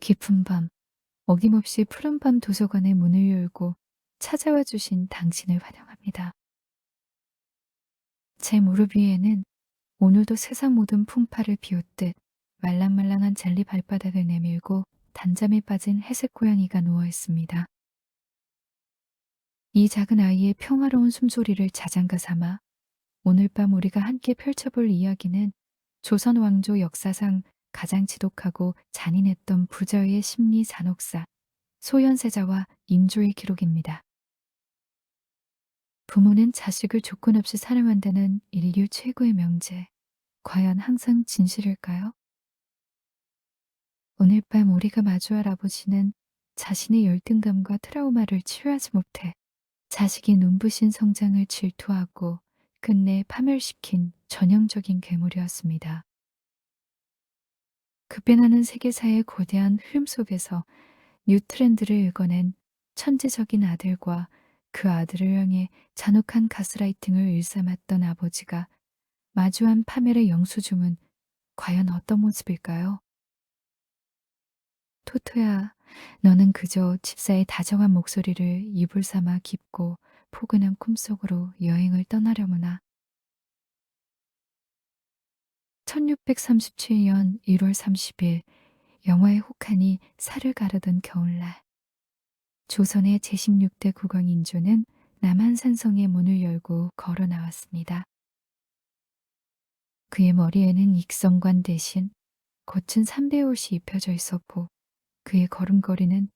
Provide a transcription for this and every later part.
깊은 밤, 어김없이 푸른밤 도서관의 문을 열고 찾아와 주신 당신을 환영합니다. 제 무릎 위에는 오늘도 세상 모든 풍파를 비웃듯 말랑말랑한 젤리 발바닥을 내밀고 단잠에 빠진 회색 고양이가 누워 있습니다. 이 작은 아이의 평화로운 숨소리를 자장가 삼아 오늘 밤 우리가 함께 펼쳐볼 이야기는 조선 왕조 역사상 가장 지독하고 잔인했던 부자의 심리 잔혹사, 소현세자와 인조의 기록입니다. 부모는 자식을 조건 없이 사랑한다는 인류 최고의 명제. 과연 항상 진실일까요? 오늘 밤 우리가 마주할 아버지는 자신의 열등감과 트라우마를 치유하지 못해 자식의 눈부신 성장을 질투하고 끝내 파멸시킨 전형적인 괴물이었습니다. 급변하는 세계사의 거대한 흐름 속에서 뉴 트렌드를 읽어낸 천재적인 아들과 그 아들을 향해 잔혹한 가스라이팅을 일삼았던 아버지가 마주한 파멸의 영수증은 과연 어떤 모습일까요? 토토야, 너는 그저 집사의 다정한 목소리를 이불 삼아 깊고 포근한 꿈속으로 여행을 떠나려무나. 1637년 1월 30일 영화의 혹한이 살을 가르던 겨울날, 조선의 제16대 국왕 인조는 남한산성의 문을 열고 걸어 나왔습니다. 그의 머리에는 익성관 대신 거친 삼배옷이 입혀져 있었고 그의 걸음걸이는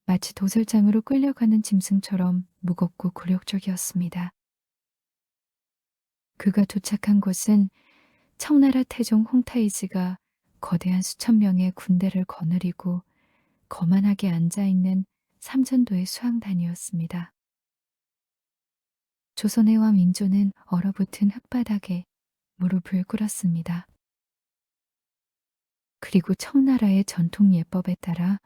마치 도살장으로 끌려가는 짐승처럼 무겁고 굴욕적이었습니다. 그가 도착한 곳은 청나라 태종 홍타이즈가 거대한 수천 명의 군대를 거느리고 거만하게 앉아있는 삼전도의 수왕단이었습니다. 조선의 왕 인조는 얼어붙은 흙바닥에 무릎을 꿇었습니다. 그리고 청나라의 전통 예법에 따라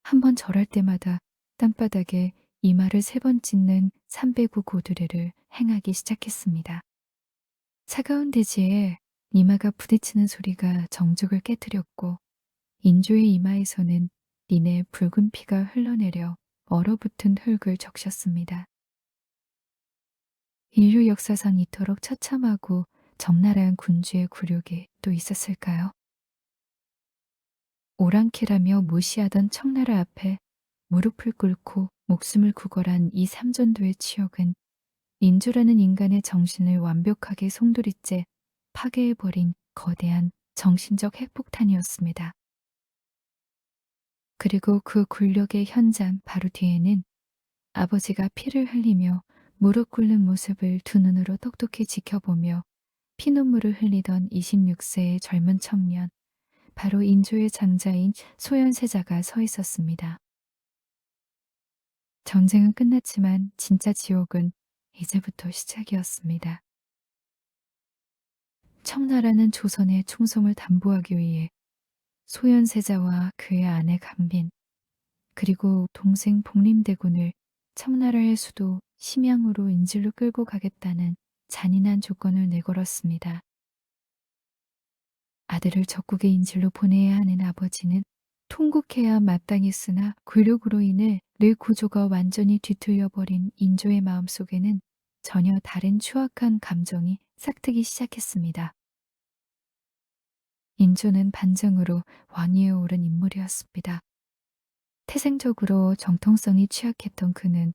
한 번 절할 때마다 땅바닥에 이마를 3번 찢는 삼배구 고드레를 행하기 시작했습니다. 차가운 대지에 이마가 부딪히는 소리가 정적을 깨뜨렸고 인조의 이마에서는 이내 붉은 피가 흘러내려 얼어붙은 흙을 적셨습니다. 인류 역사상 이토록 처참하고 적나라한 군주의 굴욕이 또 있었을까요? 오랑캐라며 무시하던 청나라 앞에 무릎을 꿇고 목숨을 구걸한 이 삼전도의 치욕은 인조라는 인간의 정신을 완벽하게 송두리째 파괴해버린 거대한 정신적 핵폭탄이었습니다. 그리고 그 굴욕의 현장 바로 뒤에는 아버지가 피를 흘리며 무릎 꿇는 모습을 두 눈으로 똑똑히 지켜보며 피눈물을 흘리던 26세의 젊은 청년, 바로 인조의 장자인 소현세자가 서 있었습니다. 전쟁은 끝났지만 진짜 지옥은 이제부터 시작이었습니다. 청나라는 조선의 충성을 담보하기 위해 소현세자와 그의 아내 강빈, 그리고 동생 복림대군을 청나라의 수도 심양으로 인질로 끌고 가겠다는 잔인한 조건을 내걸었습니다. 아들을 적국의 인질로 보내야 하는 아버지는 통곡해야 마땅했으나 굴욕으로 인해 뇌 구조가 완전히 뒤틀려버린 인조의 마음속에는 전혀 다른 추악한 감정이 싹트기 시작했습니다. 인조는 반정으로 왕위에 오른 인물이었습니다. 태생적으로 정통성이 취약했던 그는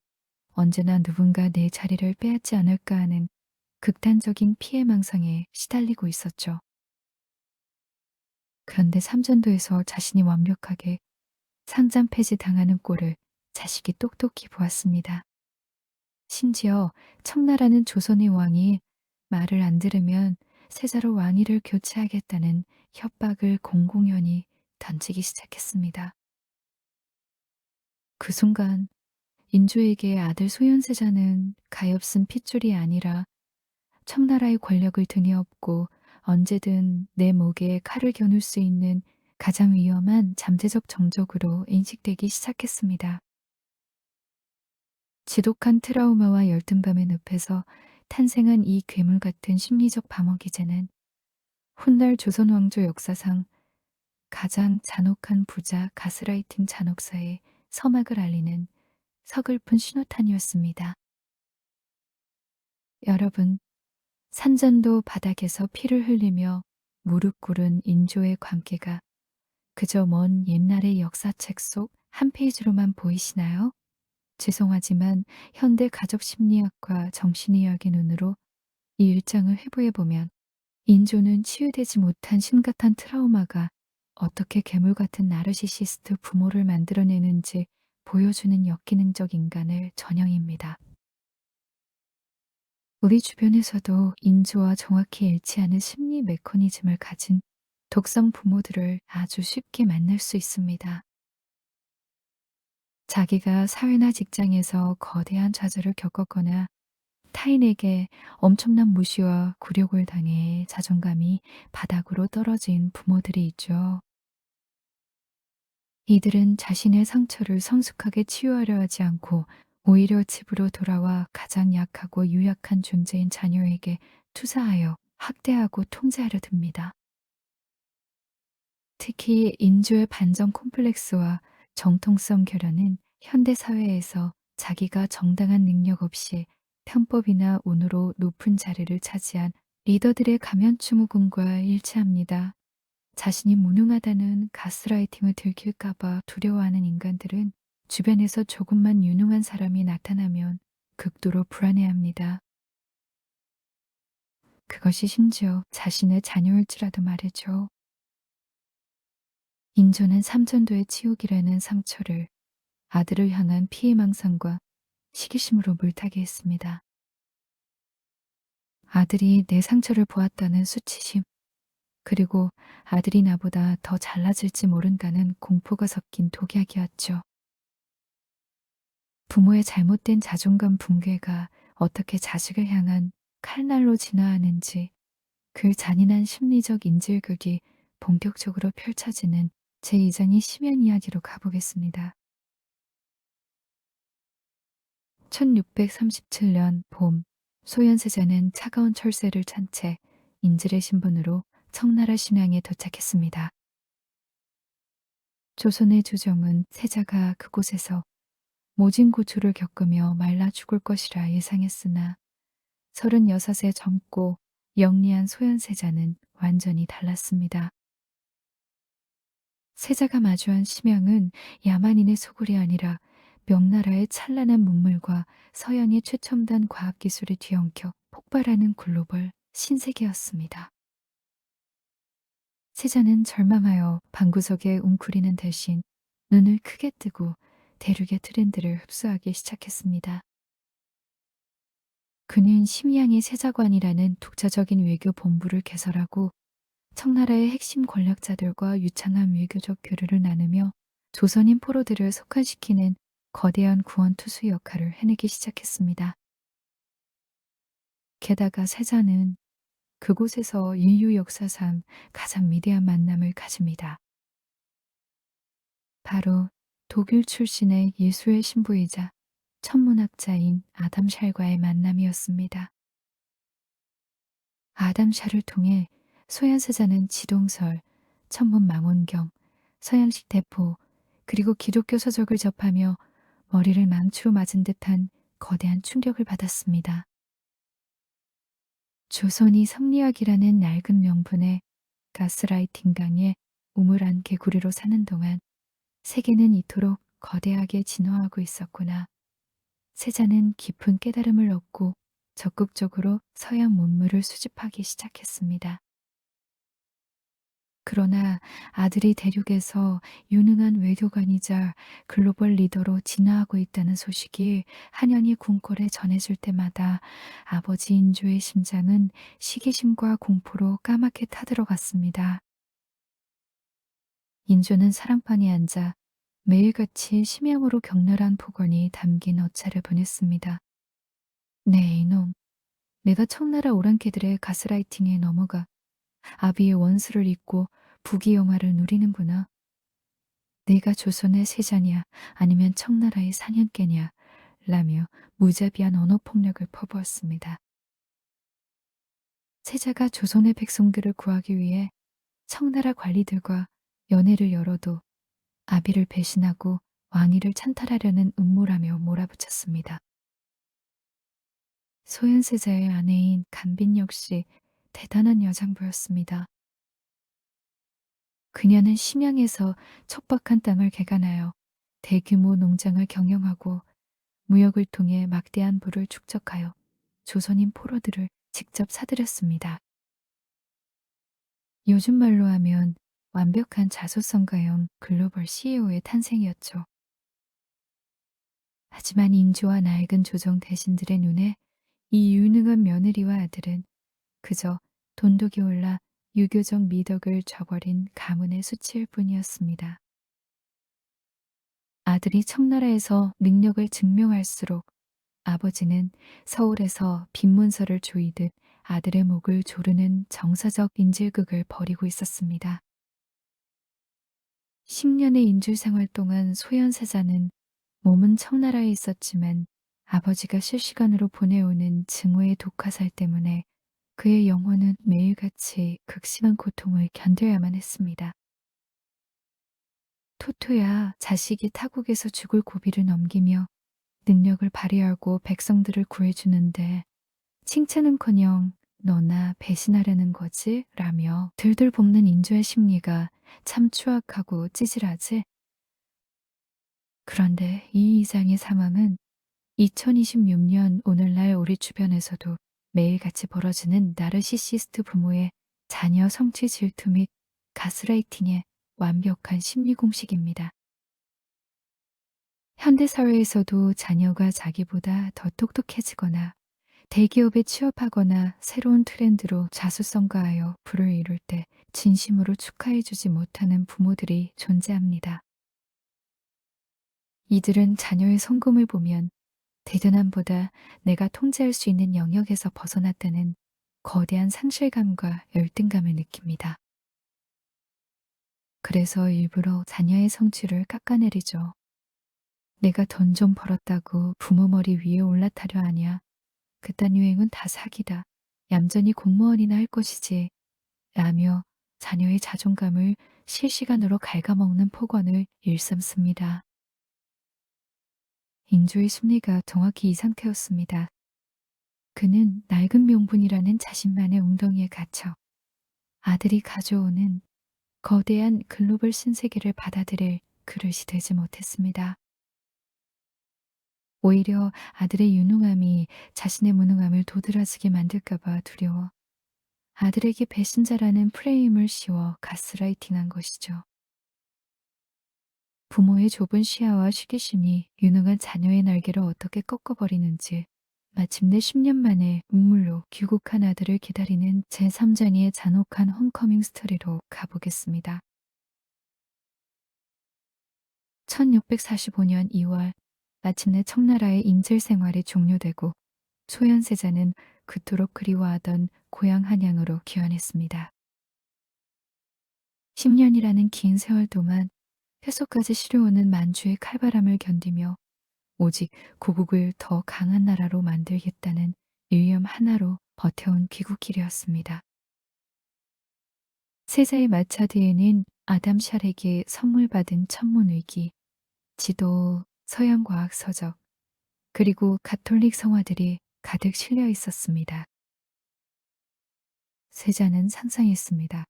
언제나 누군가 내 자리를 빼앗지 않을까 하는 극단적인 피해망상에 시달리고 있었죠. 그런데 삼전도에서 자신이 완벽하게 상장 폐지 당하는 꼴을 자식이 똑똑히 보았습니다. 심지어 청나라는 조선의 왕이 말을 안 들으면 세자로 왕위를 교체하겠다는 협박을 공공연히 던지기 시작했습니다. 그 순간 인조에게 아들 소현세자는 가엾은 핏줄이 아니라 청나라의 권력을 등에 업고 언제든 내 목에 칼을 겨눌 수 있는 가장 위험한 잠재적 정적으로 인식되기 시작했습니다. 지독한 트라우마와 열등감의 늪에서 탄생한 이 괴물 같은 심리적 방어 기제는 훗날 조선 왕조 역사상 가장 잔혹한 부자 가스라이팅 잔혹사의 서막을 알리는 서글픈 신호탄이었습니다. 여러분, 산전도 바닥에서 피를 흘리며 무릎 꿇은 인조의 관계가 그저 먼 옛날의 역사책 속 한 페이지로만 보이시나요? 죄송하지만 현대 가족 심리학과 정신의학의 눈으로 이 일장을 회부해 보면 인조는 치유되지 못한 심각한 트라우마가 어떻게 괴물 같은 나르시시스트 부모를 만들어내는지 보여주는 역기능적 인간의 전형입니다. 우리 주변에서도 인조와 정확히 일치하는 심리 메커니즘을 가진 독성 부모들을 아주 쉽게 만날 수 있습니다. 자기가 사회나 직장에서 거대한 좌절을 겪었거나 타인에게 엄청난 무시와 굴욕을 당해 자존감이 바닥으로 떨어진 부모들이 있죠. 이들은 자신의 상처를 성숙하게 치유하려 하지 않고 오히려 집으로 돌아와 가장 약하고 유약한 존재인 자녀에게 투사하여 학대하고 통제하려 듭니다. 특히 인조의 반전 콤플렉스와 정통성 결여는 현대 사회에서 자기가 정당한 능력 없이 편법이나 운으로 높은 자리를 차지한 리더들의 가면증후군과 일치합니다. 자신이 무능하다는 가스라이팅을 들킬까봐 두려워하는 인간들은 주변에서 조금만 유능한 사람이 나타나면 극도로 불안해합니다. 그것이 심지어 자신의 자녀일지라도 말이죠. 인조는 삼전도의 치욕이라는 상처를 아들을 향한 피해망상과 시기심으로 물타기 했습니다. 아들이 내 상처를 보았다는 수치심, 그리고 아들이 나보다 더 잘나질지 모른다는 공포가 섞인 독약이었죠. 부모의 잘못된 자존감 붕괴가 어떻게 자식을 향한 칼날로 진화하는지 그 잔인한 심리적 인질극이 본격적으로 펼쳐지는 제2장의 심연 이야기로 가보겠습니다. 1637년 봄, 소현세자는 차가운 철새를 찬 채 인질의 신분으로 청나라 신앙에 도착했습니다. 조선의 주정은 세자가 그곳에서 모진 고초를 겪으며 말라 죽을 것이라 예상했으나 36세 젊고 영리한 소현세자는 완전히 달랐습니다. 세자가 마주한 심양은 야만인의 소굴이 아니라 명나라의 찬란한 문물과 서양의 최첨단 과학기술이 뒤엉켜 폭발하는 글로벌 신세계였습니다. 세자는 절망하여 방구석에 웅크리는 대신 눈을 크게 뜨고 대륙의 트렌드를 흡수하기 시작했습니다. 그는 심양의 세자관이라는 독자적인 외교 본부를 개설하고 청나라의 핵심 권력자들과 유창한 외교적 교류를 나누며 조선인 포로들을 속환시키는 거대한 구원투수 역할을 해내기 시작했습니다. 게다가 세자는 그곳에서 인류 역사상 가장 위대한 만남을 가집니다. 바로 독일 출신의 예수의 신부이자 천문학자인 아담 샬과의 만남이었습니다. 아담 샬을 통해 소현세자는 지동설, 천문망원경, 서양식 대포, 그리고 기독교 서적을 접하며 머리를 망치로 맞은 듯한 거대한 충격을 받았습니다. 조선이 성리학이라는 낡은 명분에 가스라이팅 강에 우물안 개구리로 사는 동안 세계는 이토록 거대하게 진화하고 있었구나. 세자는 깊은 깨달음을 얻고 적극적으로 서양 문물을 수집하기 시작했습니다. 그러나 아들이 대륙에서 유능한 외교관이자 글로벌 리더로 진화하고 있다는 소식이 한연히 궁궐에 전해질 때마다 아버지 인조의 심장은 시기심과 공포로 까맣게 타들어갔습니다. 인조는 사랑방에 앉아 매일같이 심양으로 격렬한 폭언이 담긴 어차를 보냈습니다. 네, 이놈. 내가 청나라 오랑캐들의 가스라이팅에 넘어가 아비의 원수를 잇고 부귀영화를 누리는구나. 내가 조선의 세자냐 아니면 청나라의 사냥개냐 라며 무자비한 언어폭력을 퍼부었습니다. 세자가 조선의 백성들을 구하기 위해 청나라 관리들과 연회를 열어도 아비를 배신하고 왕위를 찬탈하려는 음모라며 몰아붙였습니다. 소현세자의 아내인 간빈 역시 대단한 여장부였습니다. 그녀는 심양에서 척박한 땅을 개간하여 대규모 농장을 경영하고 무역을 통해 막대한 부를 축적하여 조선인 포로들을 직접 사들였습니다. 요즘 말로 하면 완벽한 자수성가형 글로벌 CEO의 탄생이었죠. 하지만 인조와 낡은 조정 대신들의 눈에 이 유능한 며느리와 아들은 그저 돈독이 올라 유교적 미덕을 저버린 가문의 수치일 뿐이었습니다. 아들이 청나라에서 능력을 증명할수록 아버지는 서울에서 빈문서를 조이듯 아들의 목을 조르는 정사적 인질극을 벌이고 있었습니다. 10년의 인줄 생활 동안 소현세자는 몸은 청나라에 있었지만 아버지가 실시간으로 보내오는 증오의 독화살 때문에 그의 영혼은 매일같이 극심한 고통을 견뎌야만 했습니다. 토토야 자식이 타국에서 죽을 고비를 넘기며 능력을 발휘하고 백성들을 구해주는데 칭찬은커녕 너나 배신하려는 거지? 라며 들들 볶는 인조의 심리가 참 추악하고 찌질하지? 그런데 이 이상의 상황은 2026년 오늘날 우리 주변에서도 매일같이 벌어지는 나르시시스트 부모의 자녀 성취 질투 및 가스라이팅의 완벽한 심리 공식입니다. 현대사회에서도 자녀가 자기보다 더 똑똑해지거나 대기업에 취업하거나 새로운 트렌드로 자수성가하여 부를 이룰 때 진심으로 축하해주지 못하는 부모들이 존재합니다. 이들은 자녀의 성공을 보면 대견함보다 내가 통제할 수 있는 영역에서 벗어났다는 거대한 상실감과 열등감을 느낍니다. 그래서 일부러 자녀의 성취를 깎아내리죠. 내가 돈 좀 벌었다고 부모 머리 위에 올라타려 하냐. 그딴 유행은 다 사기다. 얌전히 공무원이나 할 것이지. 라며 자녀의 자존감을 실시간으로 갉아먹는 폭언을 일삼습니다. 인조의 심리가 정확히 이 상태였습니다. 그는 낡은 명분이라는 자신만의 웅덩이에 갇혀 아들이 가져오는 거대한 글로벌 신세계를 받아들일 그릇이 되지 못했습니다. 오히려 아들의 유능함이 자신의 무능함을 도드라지게 만들까봐 두려워 아들에게 배신자라는 프레임을 씌워 가스라이팅한 것이죠. 부모의 좁은 시야와 시기심이 유능한 자녀의 날개를 어떻게 꺾어버리는지 마침내 10년 만에 눈물로 귀국한 아들을 기다리는 제3장의 잔혹한 홈커밍 스토리로 가보겠습니다. 1645년 2월 마침내 청나라의 인질 생활이 종료되고 소현세자는 그토록 그리워하던 고향 한양으로 귀환했습니다. 10년이라는 긴 세월 동안 폐소까지 시려오는 만주의 칼바람을 견디며 오직 고국을 더 강한 나라로 만들겠다는 일념 하나로 버텨온 귀국길이었습니다. 세자의 마차 뒤에는 아담 샬에게 선물 받은 천문위기, 지도, 서양과학 서적, 그리고 가톨릭 성화들이 가득 실려 있었습니다. 세자는 상상했습니다.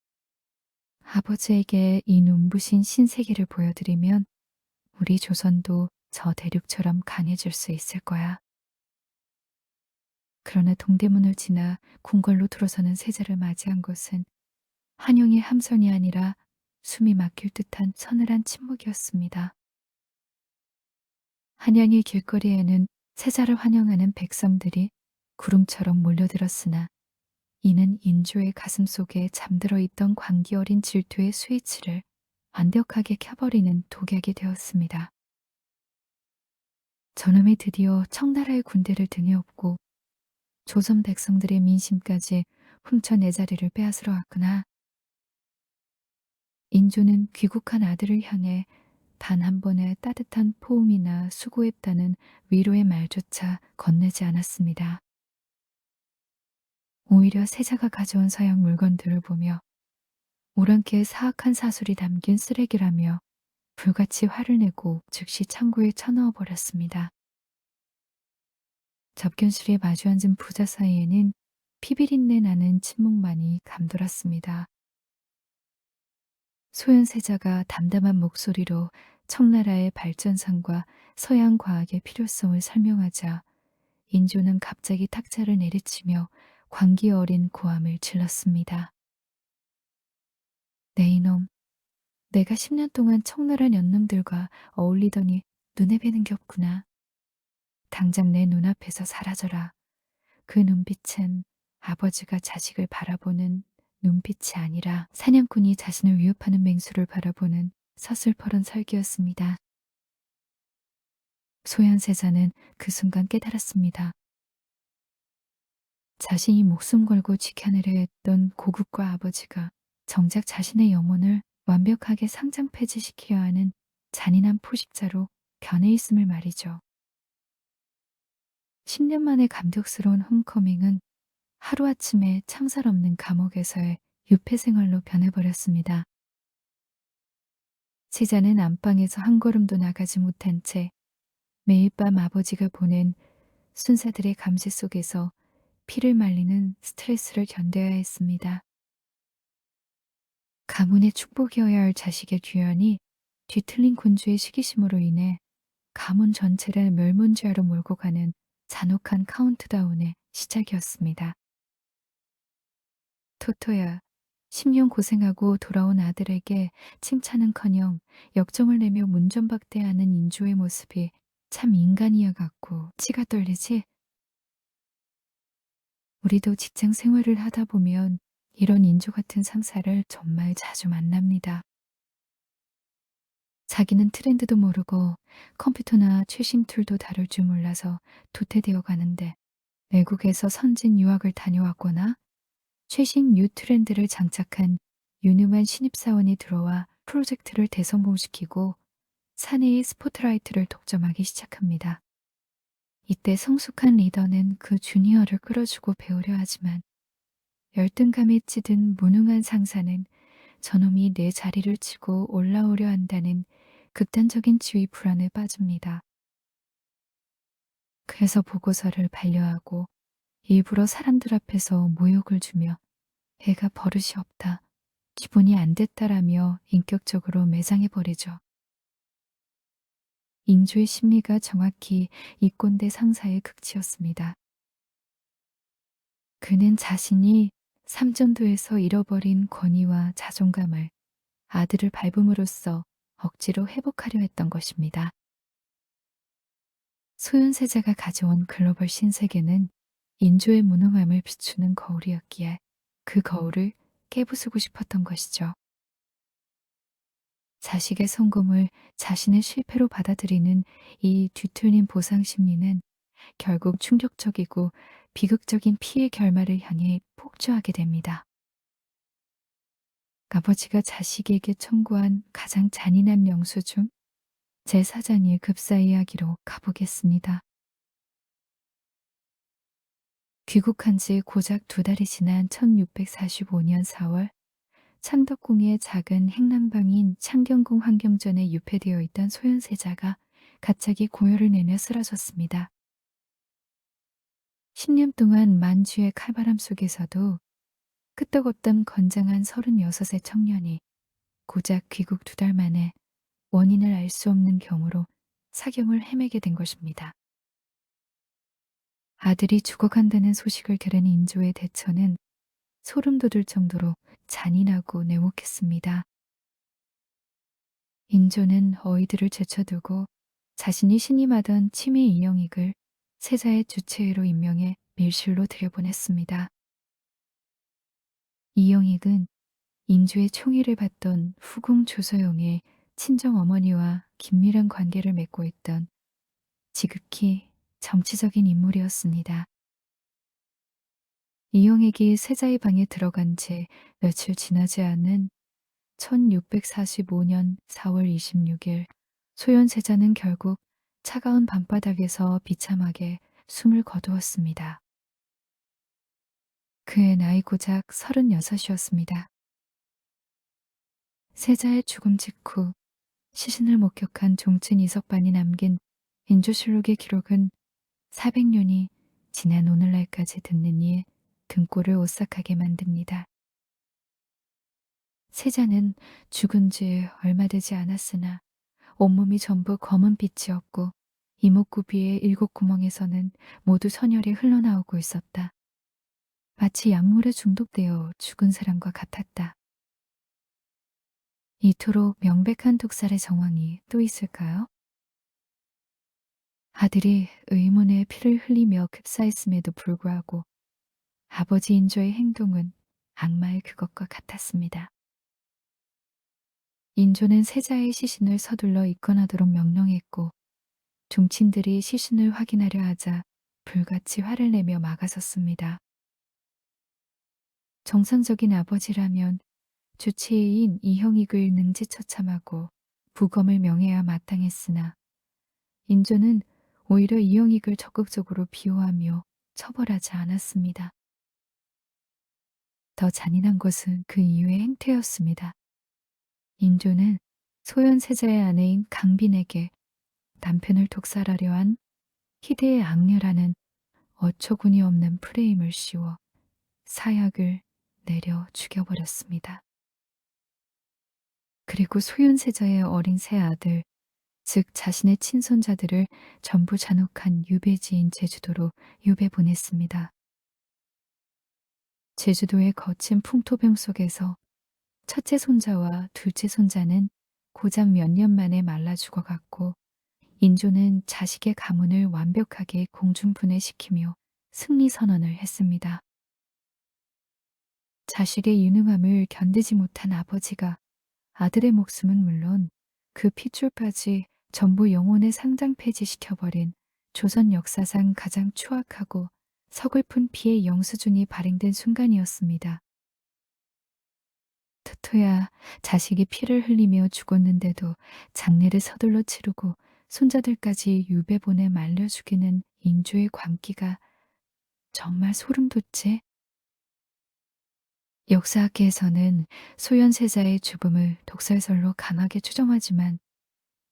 아버지에게 이 눈부신 신세계를 보여드리면 우리 조선도 저 대륙처럼 강해질 수 있을 거야. 그러나 동대문을 지나 궁궐로 들어서는 세자를 맞이한 것은 한영의 함성이 아니라 숨이 막힐 듯한 서늘한 침묵이었습니다. 한양의 길거리에는 세자를 환영하는 백성들이 구름처럼 몰려들었으나 이는 인조의 가슴 속에 잠들어 있던 광기 어린 질투의 스위치를 완벽하게 켜버리는 독약이 되었습니다. 저놈이 드디어 청나라의 군대를 등에 업고 조선 백성들의 민심까지 훔쳐 내 자리를 빼앗으러 왔구나. 인조는 귀국한 아들을 향해 단 한 번의 따뜻한 포옹이나 수고했다는 위로의 말조차 건네지 않았습니다. 오히려 세자가 가져온 서양 물건들을 보며 오랑캐의 사악한 사술이 담긴 쓰레기라며 불같이 화를 내고 즉시 창고에 쳐넣어 버렸습니다. 접견실에 마주 앉은 부자 사이에는 피비린내 나는 침묵만이 감돌았습니다. 소현세자가 담담한 목소리로 청나라의 발전상과 서양 과학의 필요성을 설명하자 인조는 갑자기 탁자를 내리치며 광기 어린 고함을 질렀습니다. 네 이놈, 내가 10년 동안 청나라 연능들과 어울리더니 눈에 뵈는 게 없구나. 당장 내 눈앞에서 사라져라. 그 눈빛은 아버지가 자식을 바라보는 눈빛이 아니라 사냥꾼이 자신을 위협하는 맹수를 바라보는 서슬퍼런 설기였습니다. 소현세자는 그 순간 깨달았습니다. 자신이 목숨 걸고 지켜내려 했던 고국과 아버지가 정작 자신의 영혼을 완벽하게 상장 폐지시켜야 하는 잔인한 포식자로 변해 있음을 말이죠. 10년 만의 감격스러운 홈커밍은 하루아침에 창살 없는 감옥에서의 유폐 생활로 변해버렸습니다. 세자는 안방에서 한 걸음도 나가지 못한 채 매일 밤 아버지가 보낸 순사들의 감시 속에서 피를 말리는 스트레스를 견뎌야 했습니다. 가문의 축복이어야 할 자식의 귀환이 뒤틀린 군주의 시기심으로 인해 가문 전체를 멸문지하로 몰고 가는 잔혹한 카운트다운의 시작이었습니다. 토토야, 10년 고생하고 돌아온 아들에게 칭찬은커녕 역정을 내며 문전박대하는 인조의 모습이 참 인간이야 같고 치가 떨리지? 우리도 직장 생활을 하다 보면 이런 인조 같은 상사를 정말 자주 만납니다. 자기는 트렌드도 모르고 컴퓨터나 최신 툴도 다룰 줄 몰라서 도태되어 가는데 외국에서 선진 유학을 다녀왔거나 최신 뉴 트렌드를 장착한 유능한 신입사원이 들어와 프로젝트를 대성공시키고 사내의 스포트라이트를 독점하기 시작합니다. 이때 성숙한 리더는 그 주니어를 끌어주고 배우려 하지만 열등감에 찌든 무능한 상사는 저놈이 내 자리를 치고 올라오려 한다는 극단적인 지위 불안에 빠집니다. 그래서 보고서를 반려하고 일부러 사람들 앞에서 모욕을 주며 애가 버릇이 없다, 기분이 안 됐다라며 인격적으로 매장해버리죠. 인조의 심리가 정확히 이 꼰대 상사의 극치였습니다. 그는 자신이 삼전도에서 잃어버린 권위와 자존감을 아들을 밟음으로써 억지로 회복하려 했던 것입니다. 소현세자가 가져온 글로벌 신세계는 인조의 무능함을 비추는 거울이었기에 그 거울을 깨부수고 싶었던 것이죠. 자식의 성공을 자신의 실패로 받아들이는 이 뒤틀린 보상 심리는 결국 충격적이고 비극적인 피해 결말을 향해 폭주하게 됩니다. 아버지가 자식에게 청구한 가장 잔인한 명수 중 제4장의 급사 이야기로 가보겠습니다. 귀국한 지 고작 2달이 지난 1645년 4월 창덕궁의 작은 행랑방인 창경궁 환경전에 유폐되어 있던 소현세자가 갑자기 고열을 내며 쓰러졌습니다. 10년 동안 만주의 칼바람 속에서도 끄떡없던 건장한 36의 청년이 고작 귀국 2달 만에 원인을 알 수 없는 경우로 사경을 헤매게 된 것입니다. 아들이 죽어간다는 소식을 들은 인조의 대처는 소름 돋을 정도로 잔인하고 냉혹했습니다. 인조는 어이들을 제쳐두고 자신이 신임하던 치매 이영익을 세자의 주체의로 임명해 밀실로 들여보냈습니다. 이영익은 인조의 총위를 받던 후궁 조소영의 친정 어머니와 긴밀한 관계를 맺고 있던 지극히 정치적인 인물이었습니다. 이영익이 세자의 방에 들어간 지 며칠 지나지 않은 1645년 4월 26일 소현세자는 결국 차가운 밤바닥에서 비참하게 숨을 거두었습니다. 그의 나이 고작 36이었습니다. 세자의 죽음 직후 시신을 목격한 종친 이석반이 남긴 인조실록의 기록은 400년이 지난 오늘날까지 듣는 이의 등골을 오싹하게 만듭니다. 세자는 죽은 지 얼마 되지 않았으나 온몸이 전부 검은 빛이었고 이목구비의 7구멍에서는 모두 선혈이 흘러나오고 있었다. 마치 약물에 중독되어 죽은 사람과 같았다. 이토록 명백한 독살의 정황이 또 있을까요? 아들이 의문의 피를 흘리며 급사했음에도 불구하고 아버지 인조의 행동은 악마의 그것과 같았습니다. 인조는 세자의 시신을 서둘러 입건하도록 명령했고 종친들이 시신을 확인하려 하자 불같이 화를 내며 막아섰습니다. 정상적인 아버지라면 주치의인 이형익을 능지처참하고 부검을 명해야 마땅했으나 인조는 오히려 이형익을 적극적으로 비호하며 처벌하지 않았습니다. 더 잔인한 것은 그 이후의 행태였습니다. 인조는 소현세자의 아내인 강빈에게 남편을 독살하려 한 희대의 악녀라는 어처구니 없는 프레임을 씌워 사약을 내려 죽여버렸습니다. 그리고 소현세자의 어린 세 아들, 즉 자신의 친손자들을 전부 잔혹한 유배지인 제주도로 유배 보냈습니다. 제주도의 거친 풍토병 속에서 첫째 손자와 둘째 손자는 고작 몇 년 만에 말라 죽어갔고 인조는 자식의 가문을 완벽하게 공중분해시키며 승리선언을 했습니다. 자식의 유능함을 견디지 못한 아버지가 아들의 목숨은 물론 그 핏줄까지 전부 영혼의 상장 폐지시켜버린 조선 역사상 가장 추악하고 서글픈 피의 영수준이 발행된 순간이었습니다. 토토야 자식이 피를 흘리며 죽었는데도 장례를 서둘러 치르고 손자들까지 유배 보내 말려 죽이는 인조의 광기가 정말 소름 돋지? 역사학계에서는 소현세자의 죽음을 독살설로 강하게 추정하지만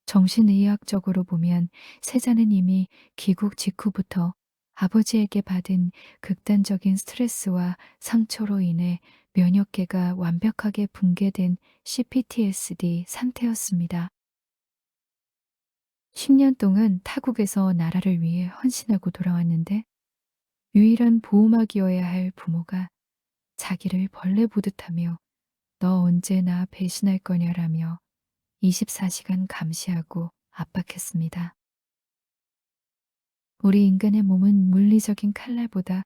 정신의학적으로 보면 세자는 이미 귀국 직후부터 아버지에게 받은 극단적인 스트레스와 상처로 인해 면역계가 완벽하게 붕괴된 CPTSD 상태였습니다. 10년 동안 타국에서 나라를 위해 헌신하고 돌아왔는데 유일한 보호막이어야 할 부모가 자기를 벌레 보듯하며 너 언제 나 배신할 거냐라며 24시간 감시하고 압박했습니다. 우리 인간의 몸은 물리적인 칼날보다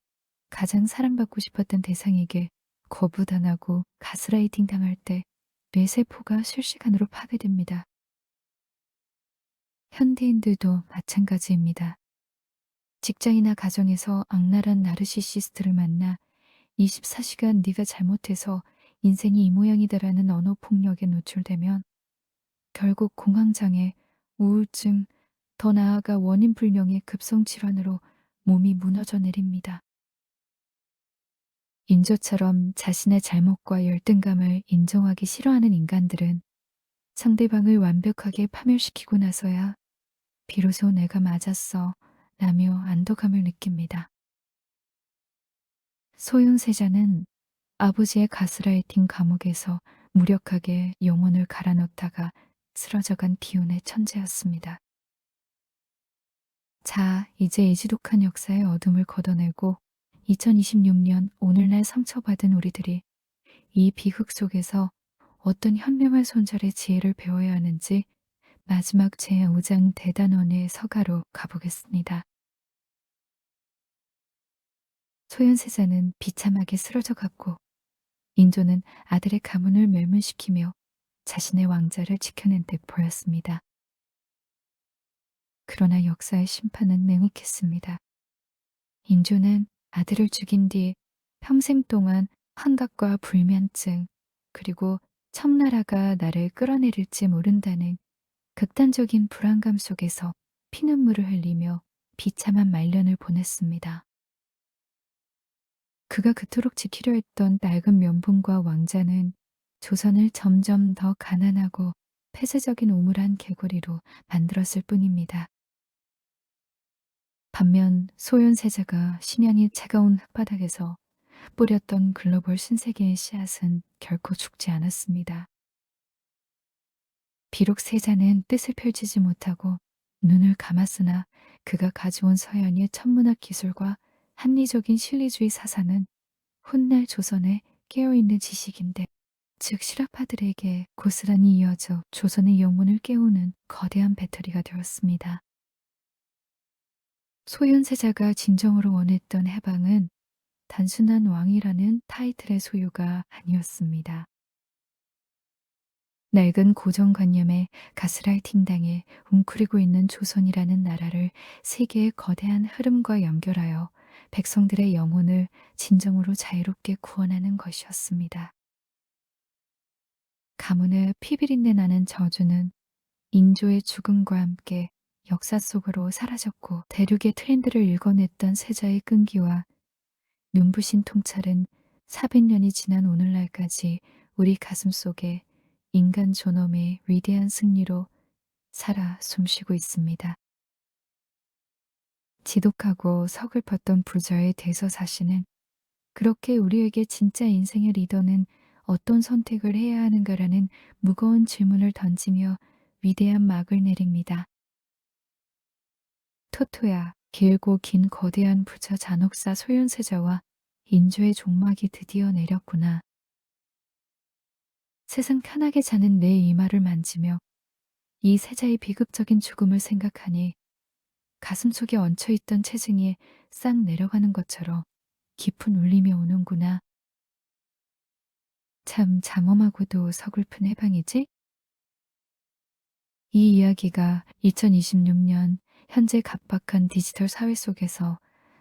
가장 사랑받고 싶었던 대상에게 거부당하고 가스라이팅 당할 때 뇌세포가 실시간으로 파괴됩니다. 현대인들도 마찬가지입니다. 직장이나 가정에서 악랄한 나르시시스트를 만나 24시간 네가 잘못해서 인생이 이 모양이다라는 언어 폭력에 노출되면 결국 공황장애, 우울증, 더 나아가 원인 불명의 급성 질환으로 몸이 무너져 내립니다. 인조처럼 자신의 잘못과 열등감을 인정하기 싫어하는 인간들은 상대방을 완벽하게 파멸시키고 나서야 비로소 내가 맞았어 라며 안도감을 느낍니다. 소윤세자는 아버지의 가스라이팅 감옥에서 무력하게 영혼을 갈아 넣다가 쓰러져간 비운의 천재였습니다. 자, 이제 이 지독한 역사의 어둠을 걷어내고 2026년 오늘날 상처받은 우리들이 이 비극 속에서 어떤 현명한 손절의 지혜를 배워야 하는지 마지막 제5장 대단원의 서가로 가보겠습니다. 소현세자는 비참하게 쓰러져 갔고 인조는 아들의 가문을 멸문시키며 자신의 왕자를 지켜낸 듯 보였습니다. 그러나 역사의 심판은 맹혹했습니다. 인조는 아들을 죽인 뒤 평생 동안 환각과 불면증 그리고 첨나라가 나를 끌어내릴지 모른다는 극단적인 불안감 속에서 피눈물을 흘리며 비참한 말년을 보냈습니다. 그가 그토록 지키려 했던 낡은 면봉과 왕자는 조선을 점점 더 가난하고 폐쇄적인 우물한 개구리로 만들었을 뿐입니다. 반면 소현세자가 심연이 차가운 흙바닥에서 뿌렸던 글로벌 신세계의 씨앗은 결코 죽지 않았습니다. 비록 세자는 뜻을 펼치지 못하고 눈을 감았으나 그가 가져온 서양의 천문학 기술과 합리적인 실리주의 사상은 훗날 조선에 깨어있는 지식인데, 즉 실화파들에게 고스란히 이어져 조선의 영혼을 깨우는 거대한 배터리가 되었습니다. 소현세자가 진정으로 원했던 해방은 단순한 왕이라는 타이틀의 소유가 아니었습니다. 낡은 고정관념에 가스라이팅당해 웅크리고 있는 조선이라는 나라를 세계의 거대한 흐름과 연결하여 백성들의 영혼을 진정으로 자유롭게 구원하는 것이었습니다. 가문의 피비린내 나는 저주는 인조의 죽음과 함께 역사 속으로 사라졌고, 대륙의 트렌드를 읽어냈던 세자의 끈기와 눈부신 통찰은 400년이 지난 오늘날까지 우리 가슴 속에 인간 존엄의 위대한 승리로 살아 숨쉬고 있습니다. 지독하고 서글펐던 부자의 대서사시는 그렇게 우리에게 진짜 인생의 리더는 어떤 선택을 해야 하는가라는 무거운 질문을 던지며 위대한 막을 내립니다. 토토야, 길고 긴 거대한 부자 잔혹사 소현세자와 인조의 종막이 드디어 내렸구나. 세상 편하게 자는 내 이마를 만지며 이 세자의 비극적인 죽음을 생각하니 가슴속에 얹혀있던 체증이 싹 내려가는 것처럼 깊은 울림이 오는구나. 참 잠엄하고도 서글픈 해방이지? 이 이야기가 2026년 현재 각박한 디지털 사회 속에서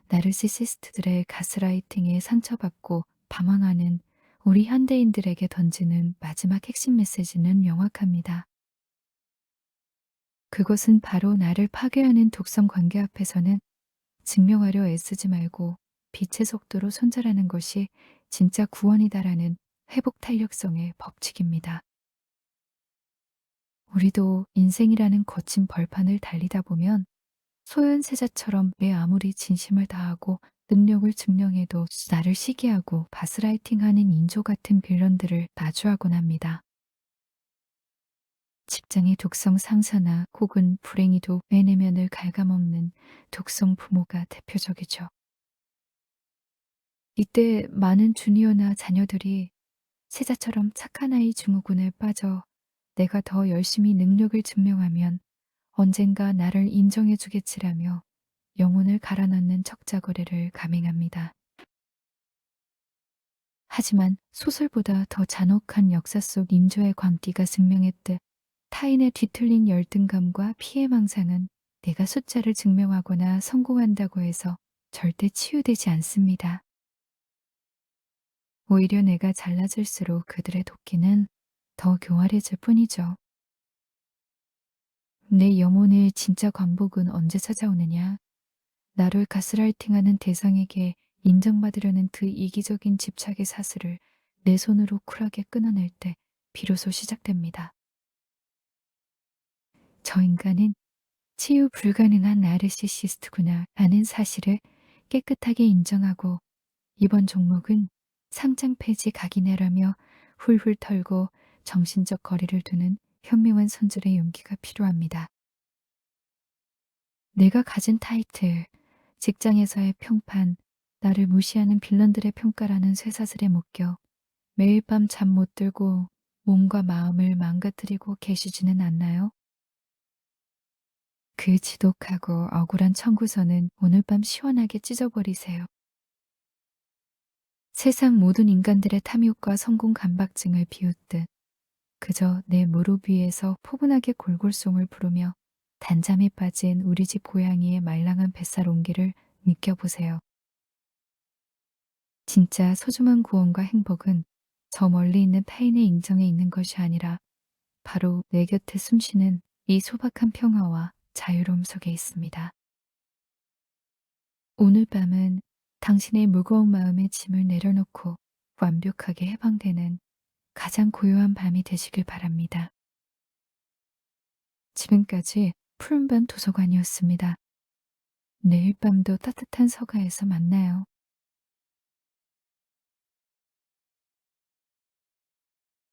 나르시시스트들의 가스라이팅에 상처받고 방황하는 우리 현대인들에게 던지는 마지막 핵심 메시지는 명확합니다. 그것은 바로 나를 파괴하는 독성 관계 앞에서는 증명하려 애쓰지 말고 빛의 속도로 손절하는 것이 진짜 구원이다라는 회복 탄력성의 법칙입니다. 우리도 인생이라는 거친 벌판을 달리다 보면 소현세자처럼 내 아무리 진심을 다하고 능력을 증명해도 나를 시기하고 가스라이팅하는 인조 같은 빌런들을 마주하곤 합니다. 직장의 독성 상사나 혹은 불행히도 내 내면을 갉아먹는 독성 부모가 대표적이죠. 이때 많은 주니어나 자녀들이 세자처럼 착한 아이 증후군에 빠져 내가 더 열심히 능력을 증명하면 언젠가 나를 인정해 주겠지라며 영혼을 갈아넣는 척자거리를 감행합니다. 하지만 소설보다 더 잔혹한 역사 속 인조의 광기가 증명했듯 타인의 뒤틀린 열등감과 피해망상은 내가 숫자를 증명하거나 성공한다고 해서 절대 치유되지 않습니다. 오히려 내가 잘나질수록 그들의 도끼는 더 교활해질 뿐이죠. 내 영혼의 진짜 광복은 언제 찾아오느냐? 나를 가스라이팅하는 대상에게 인정받으려는 그 이기적인 집착의 사슬을 내 손으로 쿨하게 끊어낼 때 비로소 시작됩니다. 저 인간은 치유 불가능한 나르시시스트구나 하는 사실을 깨끗하게 인정하고, 이번 종목은 상장 폐지 각인해라며 훌훌 털고 정신적 거리를 두는 현명한 손질의 용기가 필요합니다. 내가 가진 타이틀, 직장에서의 평판, 나를 무시하는 빌런들의 평가라는 쇠사슬에 묶여 매일 밤 잠 못 들고 몸과 마음을 망가뜨리고 계시지는 않나요? 그 지독하고 억울한 청구서는 오늘 밤 시원하게 찢어버리세요. 세상 모든 인간들의 탐욕과 성공 강박증을 비웃듯 그저 내 무릎 위에서 포근하게 골골송을 부르며 단잠에 빠진 우리 집 고양이의 말랑한 뱃살 온기를 느껴보세요. 진짜 소중한 구원과 행복은 저 멀리 있는 타인의 인정에 있는 것이 아니라 바로 내 곁에 숨쉬는 이 소박한 평화와 자유로움 속에 있습니다. 오늘 밤은 당신의 무거운 마음의 짐을 내려놓고 완벽하게 해방되는 가장 고요한 밤이 되시길 바랍니다. 지금까지 푸른밤 도서관이었습니다. 내일 밤도 따뜻한 서가에서 만나요.